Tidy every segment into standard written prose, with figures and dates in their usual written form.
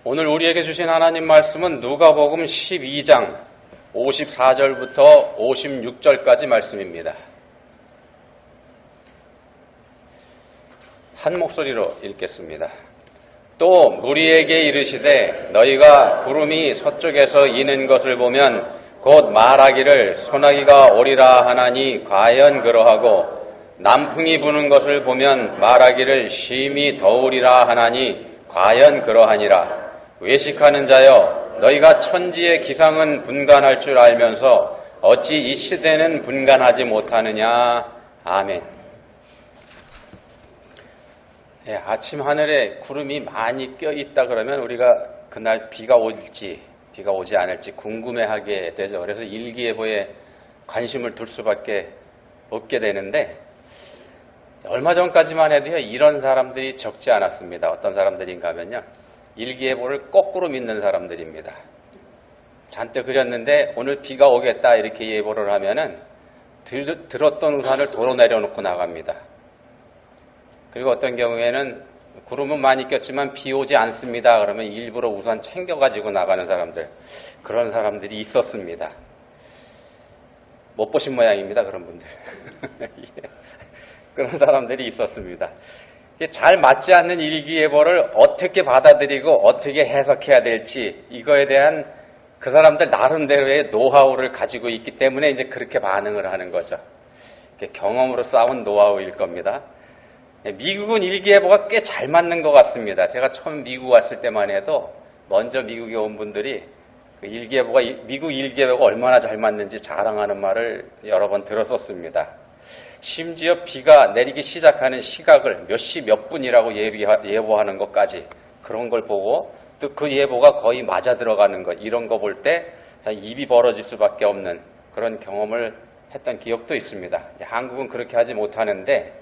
오늘 우리에게 주신 하나님 말씀은 누가복음 12장 54절부터 56절까지 말씀입니다. 한 목소리로 읽겠습니다. 또 무리에게 이르시되 너희가 구름이 서쪽에서 이는 것을 보면 곧 말하기를 소나기가 오리라 하나니 과연 그러하고 남풍이 부는 것을 보면 말하기를 심히 더우리라 하나니 과연 그러하니라. 외식하는 자여 너희가 천지의 기상은 분간할 줄 알면서 어찌 이 시대는 분간하지 못하느냐. 아멘. 아침 하늘에 구름이 많이 껴있다 그러면 우리가 그날 비가 올지 비가 오지 않을지 궁금해하게 되죠. 그래서 일기예보에 관심을 둘 수밖에 없게 되는데 얼마 전까지만 해도 이런 사람들이 적지 않았습니다. 어떤 사람들인가 하면요, 일기예보를 거꾸로 믿는 사람들입니다. 잔뜩 그렸는데 오늘 비가 오겠다 이렇게 예보를 하면은 들었던 우산을 도로 내려놓고 나갑니다. 그리고 어떤 경우에는 구름은 많이 꼈지만 비 오지 않습니다 그러면 일부러 우산 챙겨가지고 나가는 사람들, 그런 사람들이 있었습니다. 못 보신 모양입니다. 그런 분들. 그런 사람들이 있었습니다. 잘 맞지 않는 일기예보를 어떻게 받아들이고 어떻게 해석해야 될지, 이거에 대한 그 사람들 나름대로의 노하우를 가지고 있기 때문에 이제 그렇게 반응을 하는 거죠. 경험으로 쌓은 노하우일 겁니다. 미국은 일기예보가 꽤 잘 맞는 것 같습니다. 제가 처음 미국 왔을 때만 해도 먼저 미국에 온 분들이 그 미국 일기예보가 얼마나 잘 맞는지 자랑하는 말을 여러 번 들었었습니다. 심지어 비가 내리기 시작하는 시각을 몇 시 몇 분이라고 예보하는 것까지, 그런 걸 보고 또 그 예보가 거의 맞아 들어가는 것, 이런 거 볼 때 입이 벌어질 수밖에 없는 그런 경험을 했던 기억도 있습니다. 한국은 그렇게 하지 못하는데,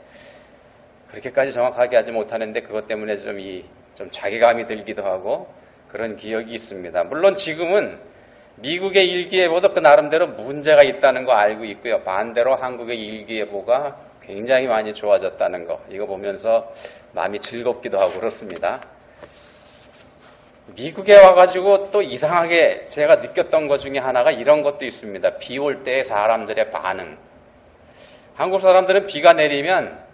그렇게까지 정확하게 하지 못하는데 그것 때문에 좀 자괴감이 들기도 하고 그런 기억이 있습니다. 물론 지금은 미국의 일기예보도 그 나름대로 문제가 있다는 거 알고 있고요. 반대로 한국의 일기예보가 굉장히 많이 좋아졌다는 거, 이거 보면서 마음이 즐겁기도 하고 그렇습니다. 미국에 와가지고 또 이상하게 제가 느꼈던 것 중에 하나가 이런 것도 있습니다. 비 올 때 사람들의 반응. 한국 사람들은 비가 내리면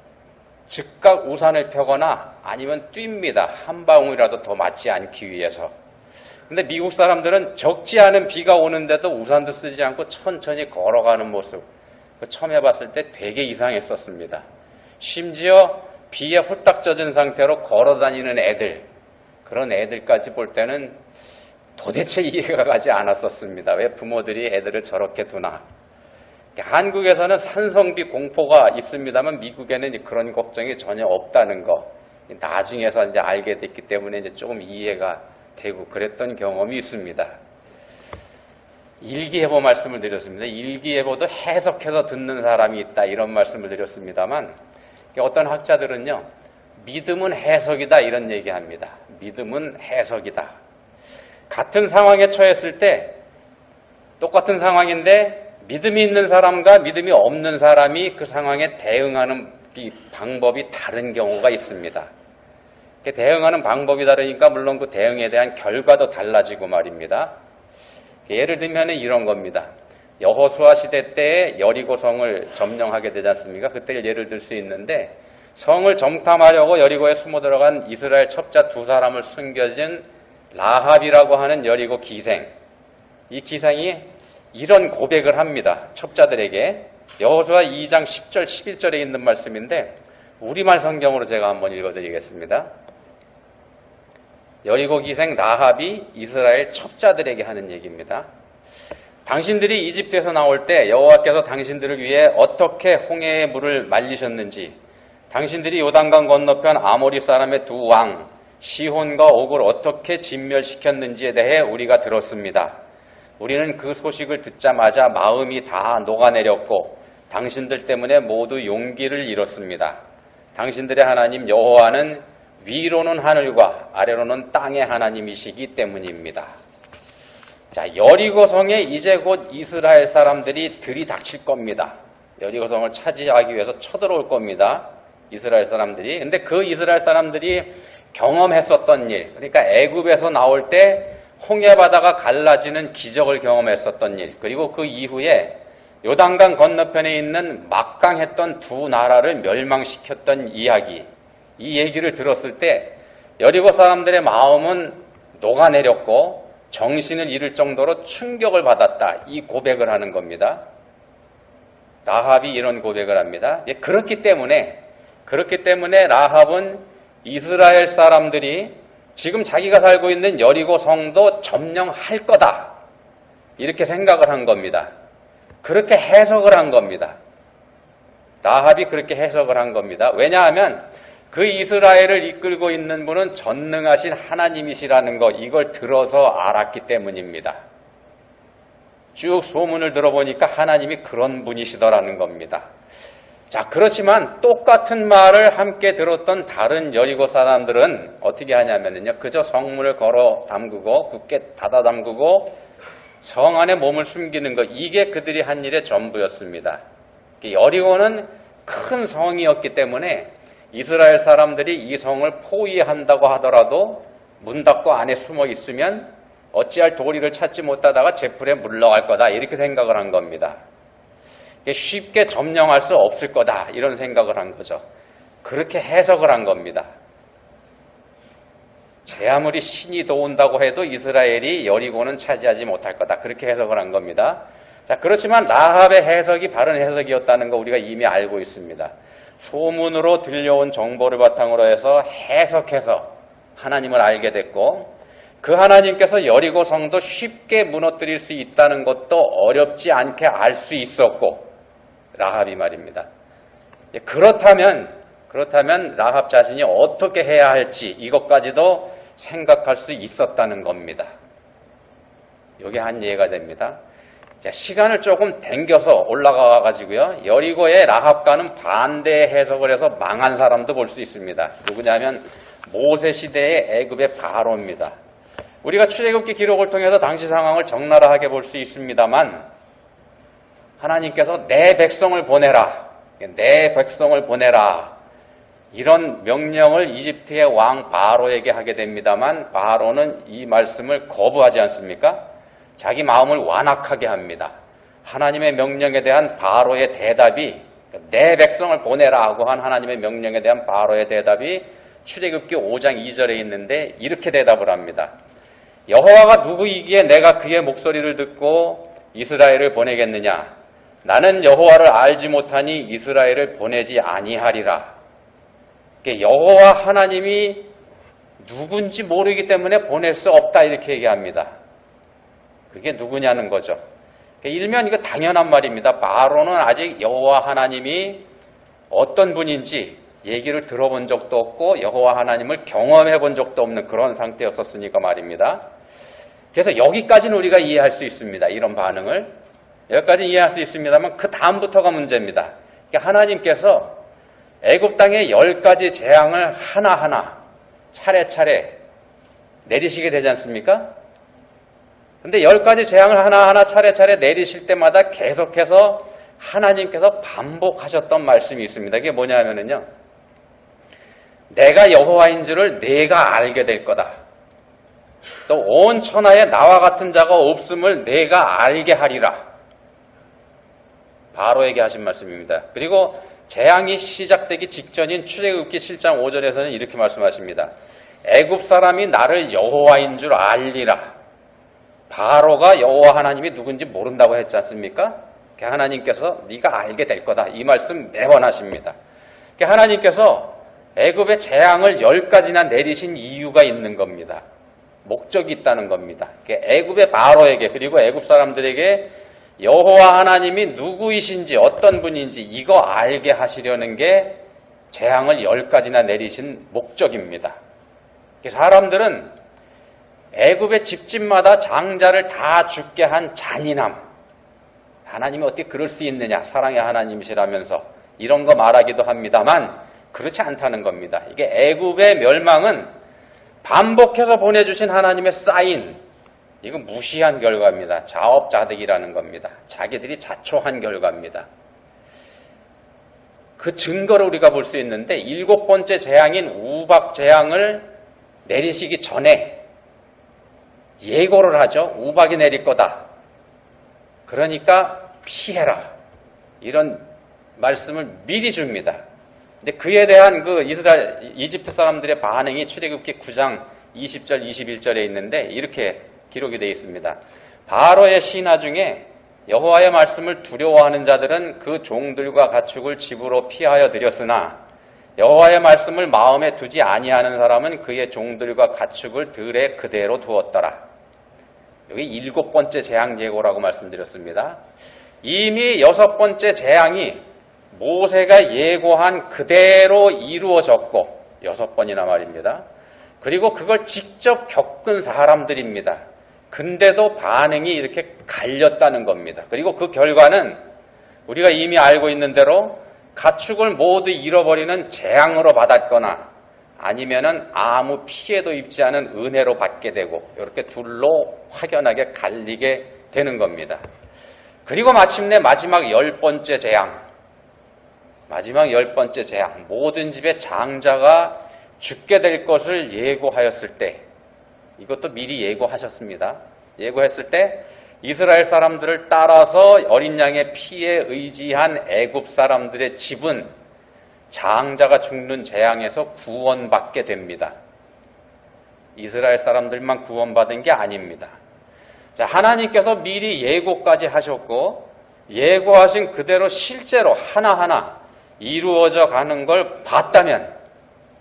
즉각 우산을 펴거나 아니면 뜁니다. 한 방울이라도 더 맞지 않기 위해서. 근데 미국 사람들은 적지 않은 비가 오는데도 우산도 쓰지 않고 천천히 걸어가는 모습, 처음 해봤을 때 되게 이상했었습니다. 심지어 비에 홀딱 젖은 상태로 걸어다니는 애들, 그런 애들까지 볼 때는 도대체 이해가 가지 않았었습니다. 왜 부모들이 애들을 저렇게 두나. 한국에서는 산성비 공포가 있습니다만 미국에는 그런 걱정이 전혀 없다는 거, 나중에서 이제 알게 됐기 때문에 이제 조금 이해가 되고 그랬던 경험이 있습니다. 일기예보 말씀을 드렸습니다. 일기예보도 해석해서 듣는 사람이 있다, 이런 말씀을 드렸습니다만 어떤 학자들은요, 믿음은 해석이다 이런 얘기합니다. 믿음은 해석이다. 같은 상황에 처했을 때 똑같은 상황인데 믿음이 있는 사람과 믿음이 없는 사람이 그 상황에 대응하는 이 방법이 다른 경우가 있습니다. 대응하는 방법이 다르니까 물론 그 대응에 대한 결과도 달라지고 말입니다. 예를 들면 이런 겁니다. 여호수아 시대 때에 여리고성을 점령하게 되지 않습니까? 그때 예를 들 수 있는데, 성을 정탐하려고 여리고에 숨어 들어간 이스라엘 첩자 두 사람을 숨겨진 라합이라고 하는 여리고 기생, 이 기생이 이런 고백을 합니다. 첩자들에게. 여호수아 2장 10절 11절에 있는 말씀인데 우리말 성경으로 제가 한번 읽어드리겠습니다. 여리고 기생 라합이 이스라엘 첩자들에게 하는 얘기입니다. 당신들이 이집트에서 나올 때 여호와께서 당신들을 위해 어떻게 홍해의 물을 말리셨는지, 당신들이 요단강 건너편 아모리 사람의 두 왕 시혼과 옥을 어떻게 진멸시켰는지에 대해 우리가 들었습니다. 우리는 그 소식을 듣자마자 마음이 다 녹아내렸고 당신들 때문에 모두 용기를 잃었습니다. 당신들의 하나님 여호와는 위로는 하늘과 아래로는 땅의 하나님이시기 때문입니다. 자, 여리고성에 이제 곧 이스라엘 사람들이 들이닥칠 겁니다. 여리고성을 차지하기 위해서 쳐들어올 겁니다. 이스라엘 사람들이. 근데 그 이스라엘 사람들이 경험했었던 일, 그러니까 애굽에서 나올 때 홍해바다가 갈라지는 기적을 경험했었던 일, 그리고 그 이후에 요단강 건너편에 있는 막강했던 두 나라를 멸망시켰던 이야기, 이 얘기를 들었을 때 여리고 사람들의 마음은 녹아내렸고 정신을 잃을 정도로 충격을 받았다, 이 고백을 하는 겁니다. 라합이 이런 고백을 합니다. 그렇기 때문에 라합은 이스라엘 사람들이 지금 자기가 살고 있는 여리고 성도 점령할 거다, 이렇게 생각을 한 겁니다. 그렇게 해석을 한 겁니다. 라합이 그렇게 해석을 한 겁니다. 왜냐하면 그 이스라엘을 이끌고 있는 분은 전능하신 하나님이시라는 것, 이걸 들어서 알았기 때문입니다. 쭉 소문을 들어보니까 하나님이 그런 분이시더라는 겁니다. 자, 그렇지만 똑같은 말을 함께 들었던 다른 여리고 사람들은 어떻게 하냐면요, 그저 성문을 걸어 담그고 굳게 닫아 담그고 성 안에 몸을 숨기는 것, 이게 그들이 한 일의 전부였습니다. 여리고는 큰 성이었기 때문에 이스라엘 사람들이 이 성을 포위한다고 하더라도 문 닫고 안에 숨어 있으면 어찌할 도리를 찾지 못하다가 제풀에 물러갈 거다, 이렇게 생각을 한 겁니다. 쉽게 점령할 수 없을 거다, 이런 생각을 한 거죠. 그렇게 해석을 한 겁니다. 제 아무리 신이 도운다고 해도 이스라엘이 여리고는 차지하지 못할 거다, 그렇게 해석을 한 겁니다. 자, 그렇지만 라합의 해석이 바른 해석이었다는 거 우리가 이미 알고 있습니다. 소문으로 들려온 정보를 바탕으로 해서 해석해서 하나님을 알게 됐고, 그 하나님께서 여리고 성도 쉽게 무너뜨릴 수 있다는 것도 어렵지 않게 알 수 있었고, 라합이 말입니다. 그렇다면 라합 자신이 어떻게 해야 할지 이것까지도 생각할 수 있었다는 겁니다. 이게 한 이해가 됩니다. 자, 시간을 조금 당겨서 올라가 가지고요, 여리고의 라합과는 반대 해석을 해서 망한 사람도 볼 수 있습니다. 누구냐면 모세 시대의 애굽의 바로입니다. 우리가 출애굽기 기록을 통해서 당시 상황을 적나라하게 볼 수 있습니다만, 하나님께서 내 백성을 보내라, 이런 명령을 이집트의 왕 바로에게 하게 됩니다만, 바로는 이 말씀을 거부하지 않습니까? 자기 마음을 완악하게 합니다. 하나님의 명령에 대한 바로의 대답이, 내 백성을 보내라 하고 한 하나님의 명령에 대한 바로의 대답이 출애굽기 5장 2절에 있는데 이렇게 대답을 합니다. 여호와가 누구이기에 내가 그의 목소리를 듣고 이스라엘을 보내겠느냐? 나는 여호와를 알지 못하니 이스라엘을 보내지 아니하리라. 여호와 하나님이 누군지 모르기 때문에 보낼 수 없다, 이렇게 얘기합니다. 그게 누구냐는 거죠. 일면 이거 당연한 말입니다. 바로는 아직 여호와 하나님이 어떤 분인지 얘기를 들어본 적도 없고 여호와 하나님을 경험해 본 적도 없는 그런 상태였었으니까 말입니다. 그래서 여기까지는 우리가 이해할 수 있습니다. 이런 반응을 여기까지 이해할 수 있습니다만 그 다음부터가 문제입니다. 그러니까 하나님께서 애굽 땅에 10가지 재앙을 하나하나 차례차례 내리시게 되지 않습니까? 근데 10가지 재앙을 하나하나 차례차례 내리실 때마다 계속해서 하나님께서 반복하셨던 말씀이 있습니다. 그게 뭐냐면요, 내가 여호와인 줄을 네가 알게 될 거다. 또 온 천하에 나와 같은 자가 없음을 네가 알게 하리라. 바로에게 하신 말씀입니다. 그리고 재앙이 시작되기 직전인 출애굽기 7장 5절에서는 이렇게 말씀하십니다. 애굽 사람이 나를 여호와인 줄 알리라. 바로가 여호와 하나님이 누군지 모른다고 했지 않습니까? 하나님께서 네가 알게 될 거다, 이 말씀 매번 하십니다. 하나님께서 애굽의 재앙을 10가지나 내리신 이유가 있는 겁니다. 목적이 있다는 겁니다. 애굽의 바로에게, 그리고 애굽 사람들에게 여호와 하나님이 누구이신지 어떤 분인지 이거 알게 하시려는 게 재앙을 10가지나 내리신 목적입니다. 사람들은 애굽의 집집마다 장자를 다 죽게 한 잔인함, 하나님이 어떻게 그럴 수 있느냐, 사랑의 하나님이시라면서 이런 거 말하기도 합니다만 그렇지 않다는 겁니다. 이게 애굽의 멸망은 반복해서 보내주신 하나님의 사인, 이거 무시한 결과입니다. 자업자득이라는 겁니다. 자기들이 자초한 결과입니다. 그 증거를 우리가 볼 수 있는데 7번째 재앙인 우박 재앙을 내리시기 전에 예고를 하죠. 우박이 내릴 거다. 그러니까 피해라. 이런 말씀을 미리 줍니다. 근데 그에 대한 이집트 사람들의 반응이 출애굽기 9장 20절, 21절에 있는데 이렇게 기록이 되어 있습니다. 바로의 신하 중에 여호와의 말씀을 두려워하는 자들은 그 종들과 가축을 집으로 피하여 들였으나 여호와의 말씀을 마음에 두지 아니하는 사람은 그의 종들과 가축을 들에 그대로 두었더라. 여기 7번째 재앙 예고라고 말씀드렸습니다. 이미 6번째 재앙이 모세가 예고한 그대로 이루어졌고 6번이나 말입니다. 그리고 그걸 직접 겪은 사람들입니다. 근데도 반응이 이렇게 갈렸다는 겁니다. 그리고 그 결과는 우리가 이미 알고 있는 대로 가축을 모두 잃어버리는 재앙으로 받았거나 아니면은 아무 피해도 입지 않은 은혜로 받게 되고 이렇게 둘로 확연하게 갈리게 되는 겁니다. 그리고 마침내 마지막 10번째 재앙. 마지막 10번째 재앙. 모든 집의 장자가 죽게 될 것을 예고하였을 때 이것도 미리 예고하셨습니다. 예고했을 때 이스라엘 사람들을 따라서 어린 양의 피에 의지한 애굽 사람들의 집은 장자가 죽는 재앙에서 구원받게 됩니다. 이스라엘 사람들만 구원받은 게 아닙니다. 자, 하나님께서 미리 예고까지 하셨고 예고하신 그대로 실제로 하나하나 이루어져 가는 걸 봤다면,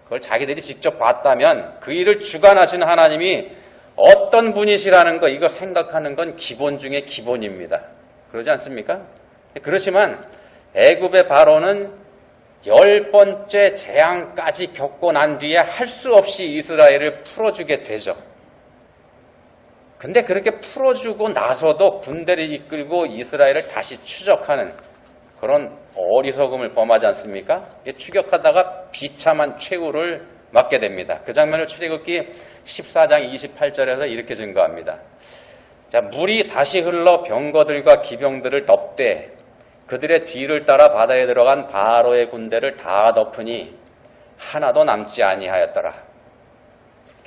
그걸 자기들이 직접 봤다면 그 일을 주관하신 하나님이 어떤 분이시라는 거, 이거 생각하는 건 기본 중에 기본입니다. 그러지 않습니까? 그렇지만 애굽의 바로는 10번째 재앙까지 겪고 난 뒤에 할 수 없이 이스라엘을 풀어주게 되죠. 근데 그렇게 풀어주고 나서도 군대를 이끌고 이스라엘을 다시 추적하는 그런 어리석음을 범하지 않습니까? 추격하다가 비참한 최후를 맞게 됩니다. 그 장면을 출애굽기 14장 28절에서 이렇게 증거합니다. 자, 물이 다시 흘러 병거들과 기병들을 덮되 그들의 뒤를 따라 바다에 들어간 바로의 군대를 다 덮으니 하나도 남지 아니하였더라.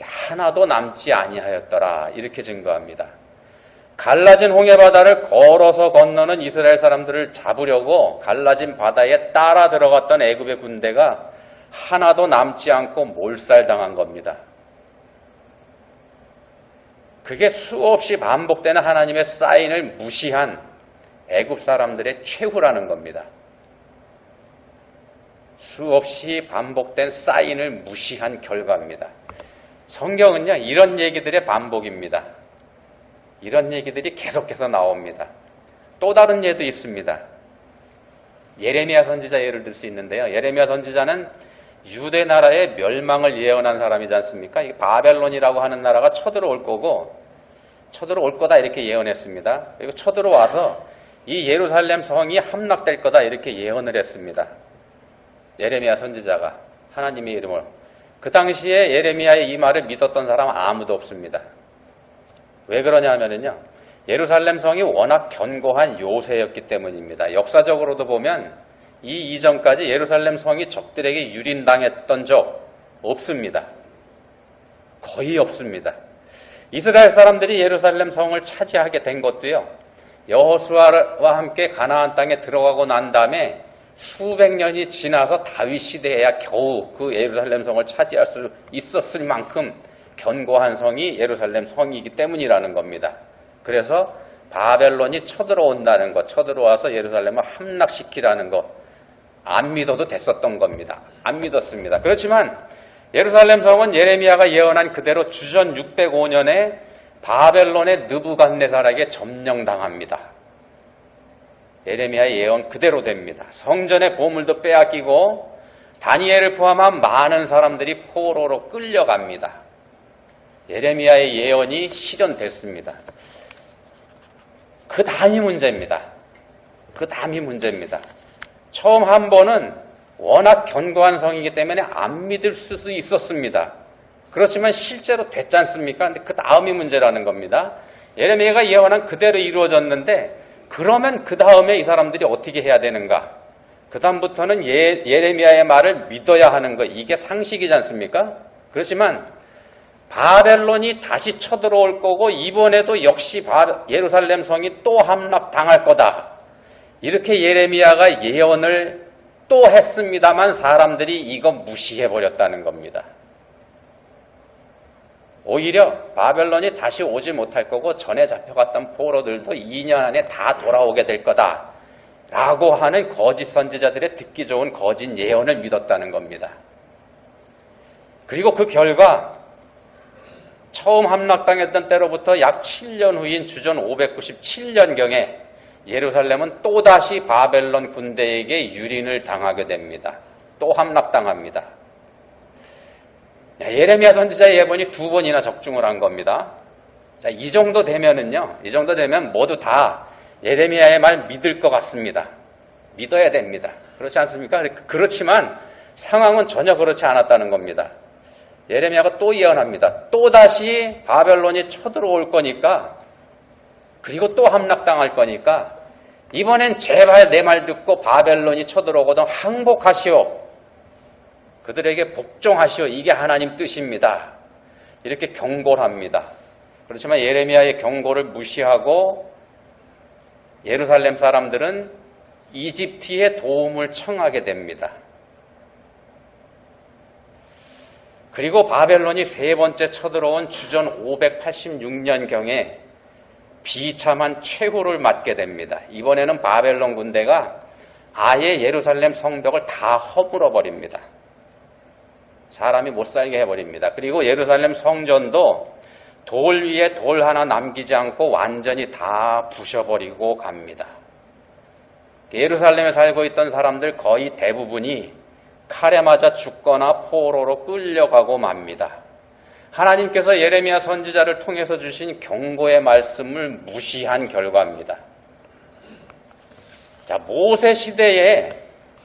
하나도 남지 아니하였더라. 이렇게 증거합니다. 갈라진 홍해바다를 걸어서 건너는 이스라엘 사람들을 잡으려고 갈라진 바다에 따라 들어갔던 애굽의 군대가 하나도 남지 않고 몰살당한 겁니다. 그게 수없이 반복되는 하나님의 사인을 무시한 애굽 사람들의 최후라는 겁니다. 수없이 반복된 사인을 무시한 결과입니다. 성경은요, 이런 얘기들의 반복입니다. 이런 얘기들이 계속해서 나옵니다. 또 다른 예도 있습니다. 예레미야 선지자 예를 들 수 있는데요. 예레미야 선지자는 유대 나라의 멸망을 예언한 사람이지 않습니까? 이 바벨론이라고 하는 나라가 쳐들어올 거고 쳐들어올 거다 이렇게 예언했습니다. 그리고 쳐들어와서 이 예루살렘 성이 함락될 거다 이렇게 예언을 했습니다. 예레미야 선지자가 하나님의 이름으로. 그 당시에 예레미야의 이 말을 믿었던 사람은 아무도 없습니다. 왜 그러냐 하면은요, 예루살렘 성이 워낙 견고한 요새였기 때문입니다. 역사적으로도 보면 이 이전까지 예루살렘 성이 적들에게 유린당했던 적 없습니다. 거의 없습니다. 이스라엘 사람들이 예루살렘 성을 차지하게 된 것도요, 여호수아와 함께 가나안 땅에 들어가고 난 다음에 수백 년이 지나서 다윗 시대에야 겨우 그 예루살렘 성을 차지할 수 있었을 만큼 견고한 성이 예루살렘 성이기 때문이라는 겁니다. 그래서 바벨론이 쳐들어온다는 것, 쳐들어와서 예루살렘을 함락시키라는 것, 안 믿어도 됐었던 겁니다. 안 믿었습니다. 그렇지만 예루살렘 성은 예레미야가 예언한 그대로 주전 605년에 바벨론의 느부갓네살에게 점령당합니다. 예레미야의 예언 그대로 됩니다. 성전의 보물도 빼앗기고 다니엘을 포함한 많은 사람들이 포로로 끌려갑니다. 예레미야의 예언이 실현됐습니다. 그 다음이 문제입니다. 그 다음이 문제입니다. 처음 한 번은 워낙 견고한 성이기 때문에 안 믿을 수도 있었습니다. 그렇지만 실제로 됐지 않습니까? 근데 그 다음이 문제라는 겁니다. 예레미야가 예언한 그대로 이루어졌는데 그러면 그 다음에 이 사람들이 어떻게 해야 되는가? 그 다음부터는 예레미야의 말을 믿어야 하는 거, 이게 상식이지 않습니까? 그렇지만 바벨론이 다시 쳐들어올 거고 이번에도 역시 예루살렘 성이 또 함락당할 거다. 이렇게 예레미야가 예언을 또 했습니다만 사람들이 이거 무시해버렸다는 겁니다. 오히려 바벨론이 다시 오지 못할 거고 전에 잡혀갔던 포로들도 2년 안에 다 돌아오게 될 거다 라고 하는 거짓 선지자들의 듣기 좋은 거짓 예언을 믿었다는 겁니다. 그리고 그 결과 처음 함락당했던 때로부터 약 7년 후인 주전 597년경에 예루살렘은 또다시 바벨론 군대에게 유린을 당하게 됩니다. 또 함락당합니다. 예레미야 선지자의 예언이 2번이나 적중을 한 겁니다. 자, 이 정도 되면은요, 이 정도 되면 모두 다 예레미야의 말 믿을 것 같습니다. 믿어야 됩니다. 그렇지 않습니까? 그렇지만 상황은 전혀 그렇지 않았다는 겁니다. 예레미야가 또 예언합니다. 또다시 바벨론이 쳐들어올 거니까, 그리고 또 함락당할 거니까 이번엔 제발 내 말 듣고 바벨론이 쳐들어오거든 항복하시오. 그들에게 복종하시오. 이게 하나님 뜻입니다. 이렇게 경고를 합니다. 그렇지만 예레미야의 경고를 무시하고 예루살렘 사람들은 이집트의 도움을 청하게 됩니다. 그리고 바벨론이 세 번째 쳐들어온 주전 586년경에 비참한 최후를 맞게 됩니다. 이번에는 바벨론 군대가 아예 예루살렘 성벽을 다 허물어 버립니다. 사람이 못 살게 해버립니다. 그리고 예루살렘 성전도 돌 위에 돌 하나 남기지 않고 완전히 다 부셔버리고 갑니다. 예루살렘에 살고 있던 사람들 거의 대부분이 칼에 맞아 죽거나 포로로 끌려가고 맙니다. 하나님께서 예레미야 선지자를 통해서 주신 경고의 말씀을 무시한 결과입니다. 자, 모세 시대에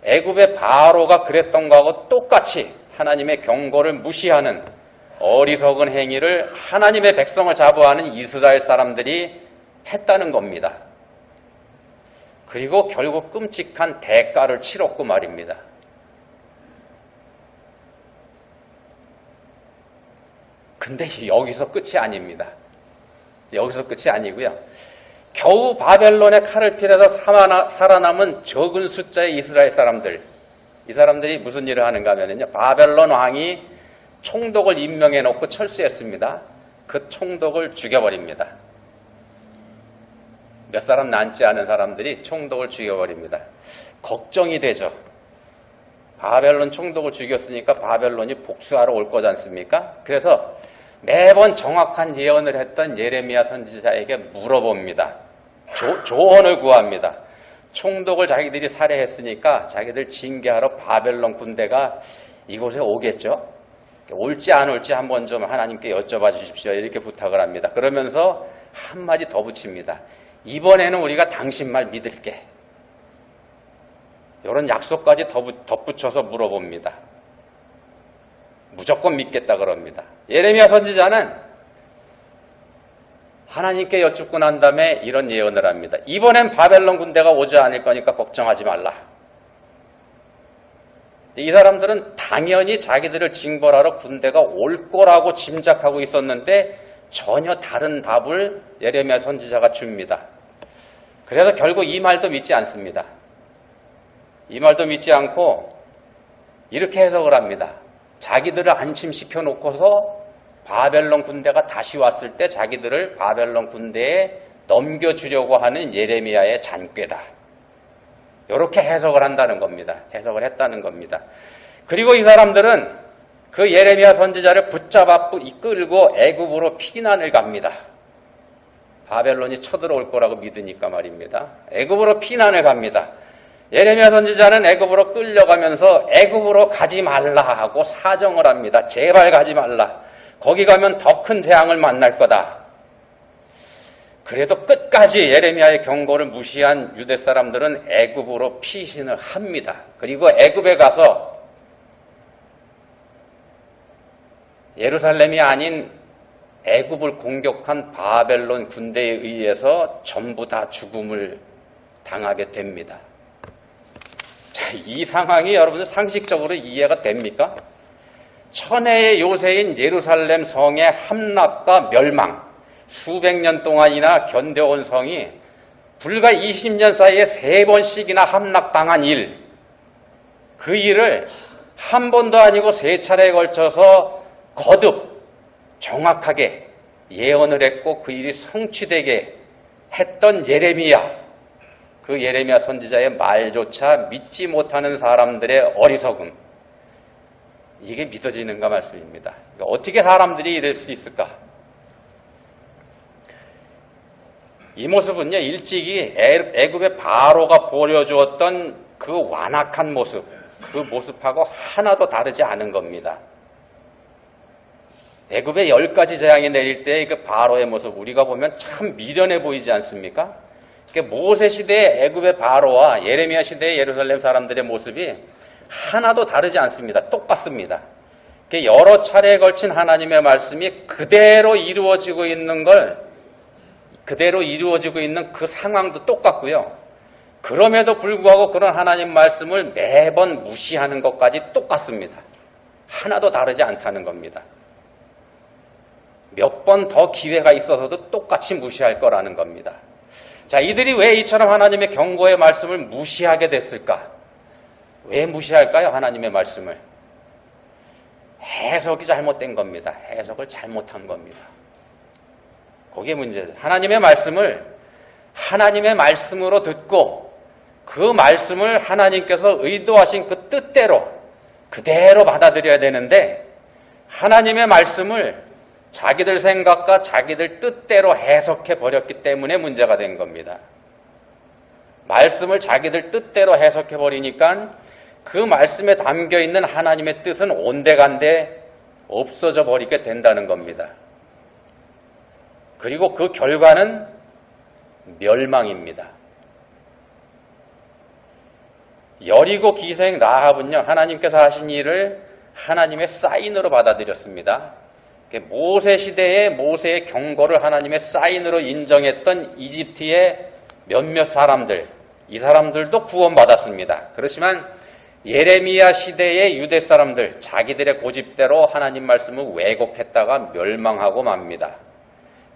애굽의 바로가 그랬던 거하고 똑같이 하나님의 경고를 무시하는 어리석은 행위를 하나님의 백성을 자부하는 이스라엘 사람들이 했다는 겁니다. 그리고 결국 끔찍한 대가를 치렀고 말입니다. 근데 여기서 끝이 아닙니다. 여기서 끝이 아니고요. 겨우 바벨론의 칼을 피해서 살아남은 적은 숫자의 이스라엘 사람들, 이 사람들이 무슨 일을 하는가 하면요, 바벨론 왕이 총독을 임명해 놓고 철수했습니다. 그 총독을 죽여버립니다. 몇 사람 남지 않은 사람들이 총독을 죽여버립니다. 걱정이 되죠. 바벨론 총독을 죽였으니까 바벨론이 복수하러 올 거지 않습니까? 그래서 매번 정확한 예언을 했던 예레미야 선지자에게 물어봅니다. 조언을 구합니다. 총독을 자기들이 살해했으니까 자기들 징계하러 바벨론 군대가 이곳에 오겠죠. 올지 안 올지 한번 좀 하나님께 여쭤봐 주십시오. 이렇게 부탁을 합니다. 그러면서 한마디 더 붙입니다. 이번에는 우리가 당신 말 믿을게. 이런 약속까지 덧붙여서 물어봅니다. 무조건 믿겠다 그럽니다. 예레미야 선지자는 하나님께 여쭙고 난 다음에 이런 예언을 합니다. 이번엔 바벨론 군대가 오지 않을 거니까 걱정하지 말라. 이 사람들은 당연히 자기들을 징벌하러 군대가 올 거라고 짐작하고 있었는데 전혀 다른 답을 예레미야 선지자가 줍니다. 그래서 결국 이 말도 믿지 않습니다. 이 말도 믿지 않고 이렇게 해석을 합니다. 자기들을 안심시켜 놓고서 바벨론 군대가 다시 왔을 때 자기들을 바벨론 군대에 넘겨주려고 하는 예레미야의 잔꾀다. 이렇게 해석을 한다는 겁니다. 해석을 했다는 겁니다. 그리고 이 사람들은 그 예레미야 선지자를 붙잡아 이끌고 애굽으로 피난을 갑니다. 바벨론이 쳐들어올 거라고 믿으니까 말입니다. 애굽으로 피난을 갑니다. 예레미야 선지자는 애굽으로 끌려가면서 애굽으로 가지 말라 하고 사정을 합니다. 제발 가지 말라. 거기 가면 더 큰 재앙을 만날 거다. 그래도 끝까지 예레미야의 경고를 무시한 유대 사람들은 애굽으로 피신을 합니다. 그리고 애굽에 가서 예루살렘이 아닌 애굽을 공격한 바벨론 군대에 의해서 전부 다 죽음을 당하게 됩니다. 자, 이 상황이 여러분들 상식적으로 이해가 됩니까? 천혜의 요새인 예루살렘 성의 함락과 멸망, 수백 년 동안이나 견뎌온 성이 불과 20년 사이에 3번씩이나 함락당한 일, 그 일을 한 번도 아니고 3차례에 걸쳐서 거듭 정확하게 예언을 했고 그 일이 성취되게 했던 예레미야, 그 예레미야 선지자의 말조차 믿지 못하는 사람들의 어리석음, 이게 믿어지는가 말씀입니다. 어떻게 사람들이 이럴 수 있을까? 이 모습은요, 일찍이 애굽의 바로가 보여주었던 그 완악한 모습, 그 모습하고 하나도 다르지 않은 겁니다. 애굽에 10가지 재앙이 내릴 때의 그 바로의 모습, 우리가 보면 참 미련해 보이지 않습니까? 모세 시대의 애굽의 바로와 예레미야 시대의 예루살렘 사람들의 모습이 하나도 다르지 않습니다. 똑같습니다. 여러 차례에 걸친 하나님의 말씀이 그대로 이루어지고 있는 그 상황도 똑같고요. 그럼에도 불구하고 그런 하나님 말씀을 매번 무시하는 것까지 똑같습니다. 하나도 다르지 않다는 겁니다. 몇 번 더 기회가 있어서도 똑같이 무시할 거라는 겁니다. 자, 이들이 왜 이처럼 하나님의 경고의 말씀을 무시하게 됐을까? 왜 무시할까요? 하나님의 말씀을. 해석이 잘못된 겁니다. 해석을 잘못한 겁니다. 그게 문제죠. 하나님의 말씀을 하나님의 말씀으로 듣고 그 말씀을 하나님께서 의도하신 그 뜻대로 그대로 받아들여야 되는데 하나님의 말씀을 자기들 생각과 자기들 뜻대로 해석해 버렸기 때문에 문제가 된 겁니다. 말씀을 자기들 뜻대로 해석해 버리니까 그 말씀에 담겨 있는 하나님의 뜻은 온데간데 없어져 버리게 된다는 겁니다. 그리고 그 결과는 멸망입니다. 여리고 기생 라합은요, 하나님께서 하신 일을 하나님의 사인으로 받아들였습니다. 모세 시대에 모세의 경고를 하나님의 사인으로 인정했던 이집트의 몇몇 사람들, 이 사람들도 구원받았습니다. 그렇지만 예레미야 시대의 유대 사람들, 자기들의 고집대로 하나님 말씀을 왜곡했다가 멸망하고 맙니다.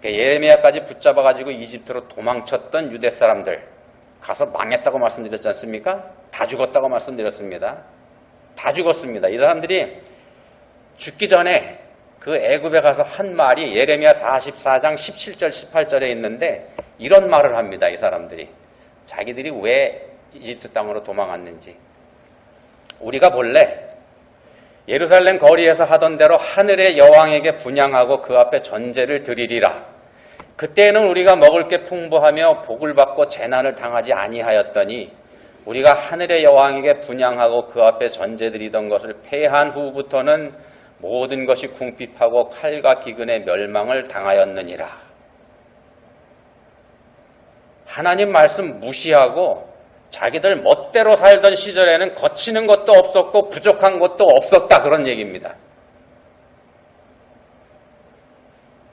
예레미야까지 붙잡아가지고 이집트로 도망쳤던 유대 사람들, 가서 망했다고 말씀드렸지 않습니까? 다 죽었다고 말씀드렸습니다. 다 죽었습니다. 이 사람들이 죽기 전에 그 애굽에 가서 한 말이 예레미야 44장 17절 18절에 있는데 이런 말을 합니다. 이 사람들이 자기들이 왜 이집트 땅으로 도망갔는지. 우리가 본래 예루살렘 거리에서 하던 대로 하늘의 여왕에게 분향하고 그 앞에 전제를 드리리라. 그때는 우리가 먹을 게 풍부하며 복을 받고 재난을 당하지 아니하였더니 우리가 하늘의 여왕에게 분향하고 그 앞에 전제 드리던 것을 폐한 후부터는 모든 것이 궁핍하고 칼과 기근의 멸망을 당하였느니라. 하나님 말씀 무시하고 자기들 멋대로 살던 시절에는 거치는 것도 없었고 부족한 것도 없었다, 그런 얘기입니다.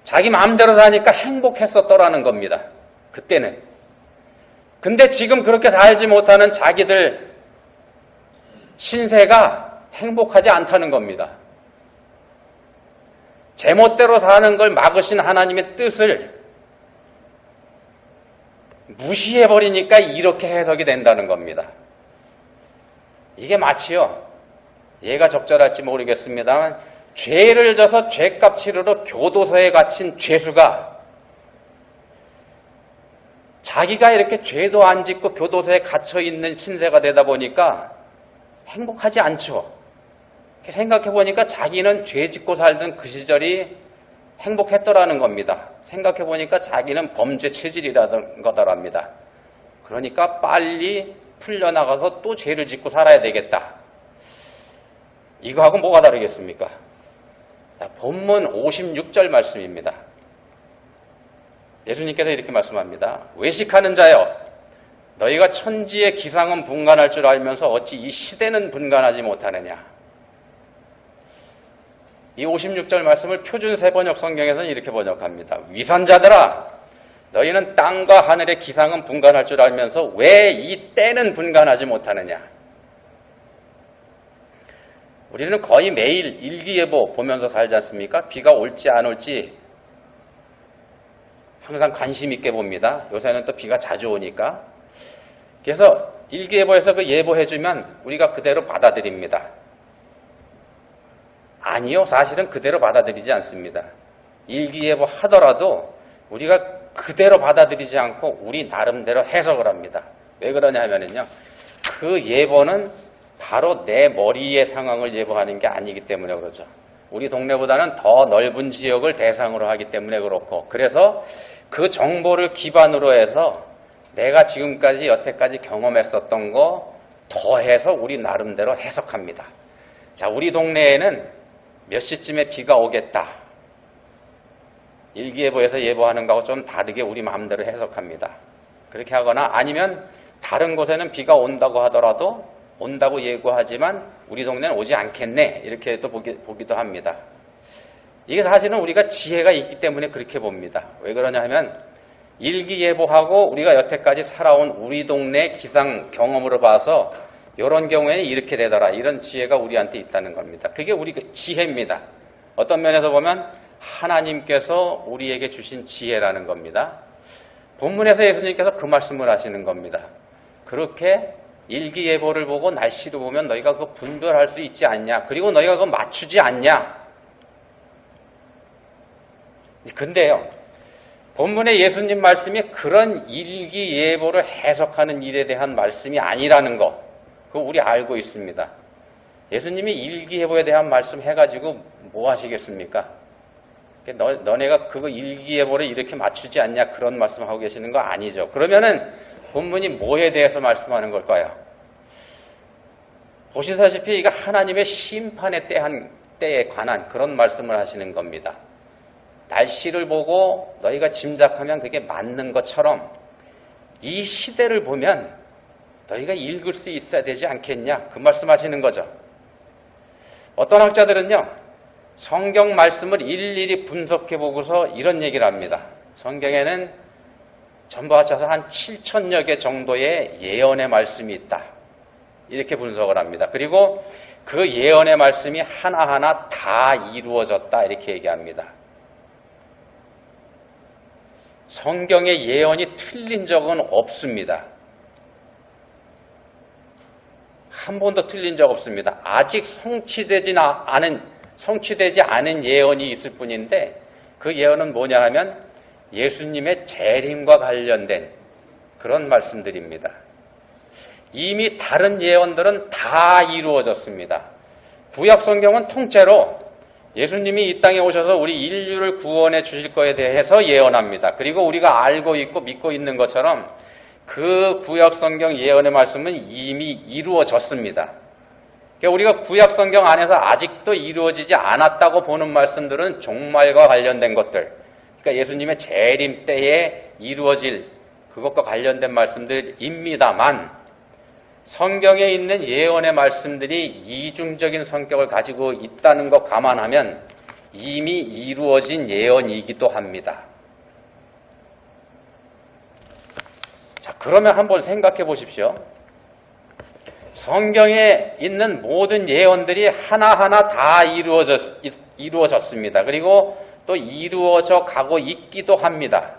자기 마음대로 사니까 행복했었더라는 겁니다. 그때는. 근데 지금 그렇게 살지 못하는 자기들 신세가 행복하지 않다는 겁니다. 제멋대로 사는 걸 막으신 하나님의 뜻을 무시해버리니까 이렇게 해석이 된다는 겁니다. 이게 마치요, 얘가 적절할지 모르겠습니다만 죄를 져서 죄값 치르러 교도소에 갇힌 죄수가 자기가 이렇게 죄도 안 짓고 교도소에 갇혀있는 신세가 되다 보니까 행복하지 않죠. 생각해보니까 자기는 죄 짓고 살던 그 시절이 행복했더라는 겁니다. 생각해보니까 자기는 범죄 체질이라는 거더랍니다. 그러니까 빨리 풀려나가서 또 죄를 짓고 살아야 되겠다. 이거하고 뭐가 다르겠습니까? 자, 본문 56절 말씀입니다. 예수님께서 이렇게 말씀합니다. 외식하는 자여, 너희가 천지의 기상은 분간할 줄 알면서 어찌 이 시대는 분간하지 못하느냐. 이 56절 말씀을 표준 세번역 성경에서는 이렇게 번역합니다. 위선자들아, 너희는 땅과 하늘의 기상은 분간할 줄 알면서 왜 이 때는 분간하지 못하느냐. 우리는 거의 매일 일기예보 보면서 살지 않습니까? 비가 올지 안 올지 항상 관심 있게 봅니다. 요새는 또 비가 자주 오니까. 그래서 일기예보에서 그 예보해주면 우리가 그대로 받아들입니다. 아니요, 사실은 그대로 받아들이지 않습니다. 일기예보 하더라도 우리가 그대로 받아들이지 않고 우리 나름대로 해석을 합니다. 왜 그러냐면요, 그 예보는 바로 내 머리의 상황을 예보하는 게 아니기 때문에 그러죠. 우리 동네보다는 더 넓은 지역을 대상으로 하기 때문에 그렇고, 그래서 그 정보를 기반으로 해서 내가 지금까지 여태까지 경험했었던 거 더해서 우리 나름대로 해석합니다. 자, 우리 동네에는 몇 시쯤에 비가 오겠다. 일기예보에서 예보하는 거하고 좀 다르게 우리 마음대로 해석합니다. 그렇게 하거나 아니면 다른 곳에는 비가 온다고 하더라도 온다고 예고하지만 우리 동네는 오지 않겠네, 이렇게 또 보기도 합니다. 이게 사실은 우리가 지혜가 있기 때문에 그렇게 봅니다. 왜 그러냐 하면 일기예보하고 우리가 여태까지 살아온 우리 동네 기상 경험으로 봐서 이런 경우에는 이렇게 되더라, 이런 지혜가 우리한테 있다는 겁니다. 그게 우리 지혜입니다. 어떤 면에서 보면 하나님께서 우리에게 주신 지혜라는 겁니다. 본문에서 예수님께서 그 말씀을 하시는 겁니다. 그렇게 일기예보를 보고 날씨를 보면 너희가 그거 분별할 수 있지 않냐, 그리고 너희가 그거 맞추지 않냐. 근데요, 본문의 예수님 말씀이 그런 일기예보를 해석하는 일에 대한 말씀이 아니라는 거, 그거 우리 알고 있습니다. 예수님이 일기예보에 대한 말씀 해가지고 뭐 하시겠습니까? 너네가 그거 일기예보를 이렇게 맞추지 않냐, 그런 말씀하고 계시는 거 아니죠. 그러면은 본문이 뭐에 대해서 말씀하는 걸까요? 보시다시피 이거 하나님의 심판의 때에 관한 그런 말씀을 하시는 겁니다. 날씨를 보고 너희가 짐작하면 그게 맞는 것처럼 이 시대를 보면 너희가 읽을 수 있어야 되지 않겠냐, 그 말씀하시는 거죠. 어떤 학자들은요, 성경 말씀을 일일이 분석해 보고서 이런 얘기를 합니다. 성경에는 전부 합쳐서 한 7,000여 개 정도의 예언의 말씀이 있다, 이렇게 분석을 합니다. 그리고 그 예언의 말씀이 하나하나 다 이루어졌다, 이렇게 얘기합니다. 성경의 예언이 틀린 적은 없습니다. 한 번도 틀린 적 없습니다. 아직 성취되지 않은 예언이 있을 뿐인데, 그 예언은 뭐냐 하면 예수님의 재림과 관련된 그런 말씀들입니다. 이미 다른 예언들은 다 이루어졌습니다. 구약 성경은 통째로 예수님이 이 땅에 오셔서 우리 인류를 구원해 주실 것에 대해서 예언합니다. 그리고 우리가 알고 있고 믿고 있는 것처럼 그 구약 성경 예언의 말씀은 이미 이루어졌습니다. 그러니까 우리가 구약 성경 안에서 아직도 이루어지지 않았다고 보는 말씀들은 종말과 관련된 것들, 그러니까 예수님의 재림 때에 이루어질 그것과 관련된 말씀들입니다만, 성경에 있는 예언의 말씀들이 이중적인 성격을 가지고 있다는 것 감안하면 이미 이루어진 예언이기도 합니다. 자, 그러면 한번 생각해 보십시오. 성경에 있는 모든 예언들이 하나하나 다 이루어졌습니다. 그리고 또 이루어져 가고 있기도 합니다.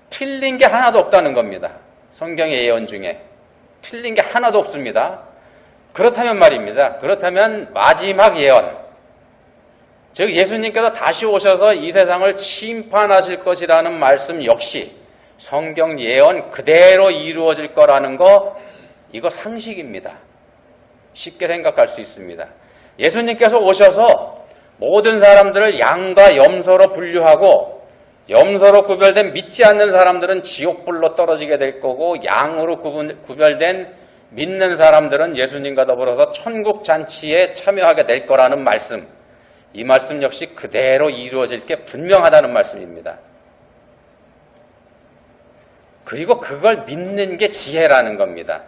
틀린 게 하나도 없다는 겁니다. 성경의 예언 중에 틀린 게 하나도 없습니다. 그렇다면 말입니다. 그렇다면 마지막 예언, 즉 예수님께서 다시 오셔서 이 세상을 심판하실 것이라는 말씀 역시 성경 예언 그대로 이루어질 거라는 거, 이거 상식입니다. 쉽게 생각할 수 있습니다. 예수님께서 오셔서 모든 사람들을 양과 염소로 분류하고, 염소로 구별된 믿지 않는 사람들은 지옥불로 떨어지게 될 거고, 양으로 구별된 믿는 사람들은 예수님과 더불어서 천국 잔치에 참여하게 될 거라는 말씀, 이 말씀 역시 그대로 이루어질 게 분명하다는 말씀입니다. 그리고 그걸 믿는 게 지혜라는 겁니다.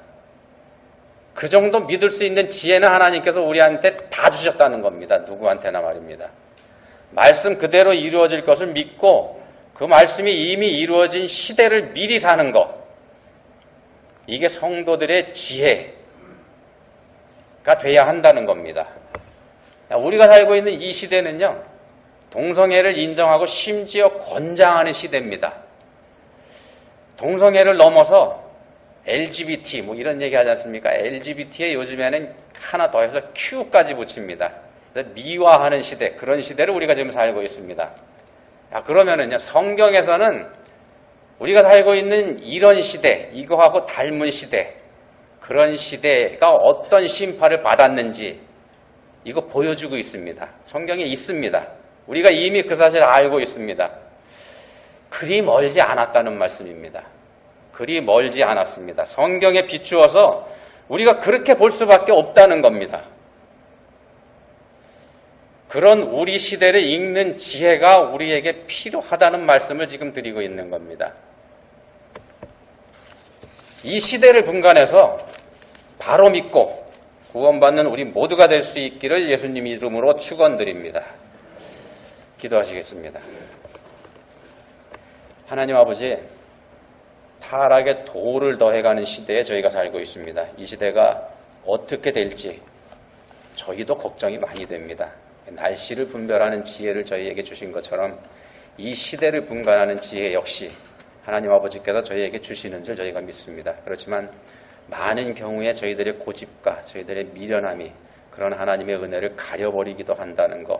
그 정도 믿을 수 있는 지혜는 하나님께서 우리한테 다 주셨다는 겁니다. 누구한테나 말입니다. 말씀 그대로 이루어질 것을 믿고 그 말씀이 이미 이루어진 시대를 미리 사는 것, 이게 성도들의 지혜가 돼야 한다는 겁니다. 우리가 살고 있는 이 시대는요, 동성애를 인정하고 심지어 권장하는 시대입니다. 동성애를 넘어서 LGBT 뭐 이런 얘기 하지 않습니까? LGBT에 요즘에는 하나 더해서 Q까지 붙입니다. 미화하는 시대, 그런 시대를 우리가 지금 살고 있습니다. 그러면은요, 성경에서는 우리가 살고 있는 이런 시대, 이거하고 닮은 시대, 그런 시대가 어떤 심판을 받았는지 이거 보여주고 있습니다. 성경에 있습니다. 우리가 이미 그 사실을 알고 있습니다. 그리 멀지 않았다는 말씀입니다. 그리 멀지 않았습니다. 성경에 비추어서 우리가 그렇게 볼 수밖에 없다는 겁니다. 그런 우리 시대를 읽는 지혜가 우리에게 필요하다는 말씀을 지금 드리고 있는 겁니다. 이 시대를 분간해서 바로 믿고 구원받는 우리 모두가 될 수 있기를 예수님 이름으로 축원드립니다. 기도하시겠습니다. 하나님 아버지, 타락의 도를 더해가는 시대에 저희가 살고 있습니다. 이 시대가 어떻게 될지 저희도 걱정이 많이 됩니다. 날씨를 분별하는 지혜를 저희에게 주신 것처럼 이 시대를 분간하는 지혜 역시 하나님 아버지께서 저희에게 주시는 줄 저희가 믿습니다. 그렇지만 많은 경우에 저희들의 고집과 저희들의 미련함이 그런 하나님의 은혜를 가려버리기도 한다는 것,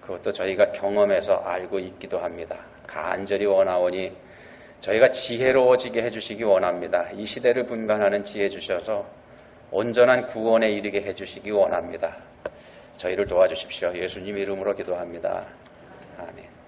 그것도 저희가 경험해서 알고 있기도 합니다. 간절히 원하오니 저희가 지혜로워지게 해주시기 원합니다. 이 시대를 분간하는 지혜 주셔서 온전한 구원에 이르게 해주시기 원합니다. 저희를 도와주십시오. 예수님 이름으로 기도합니다. 아멘.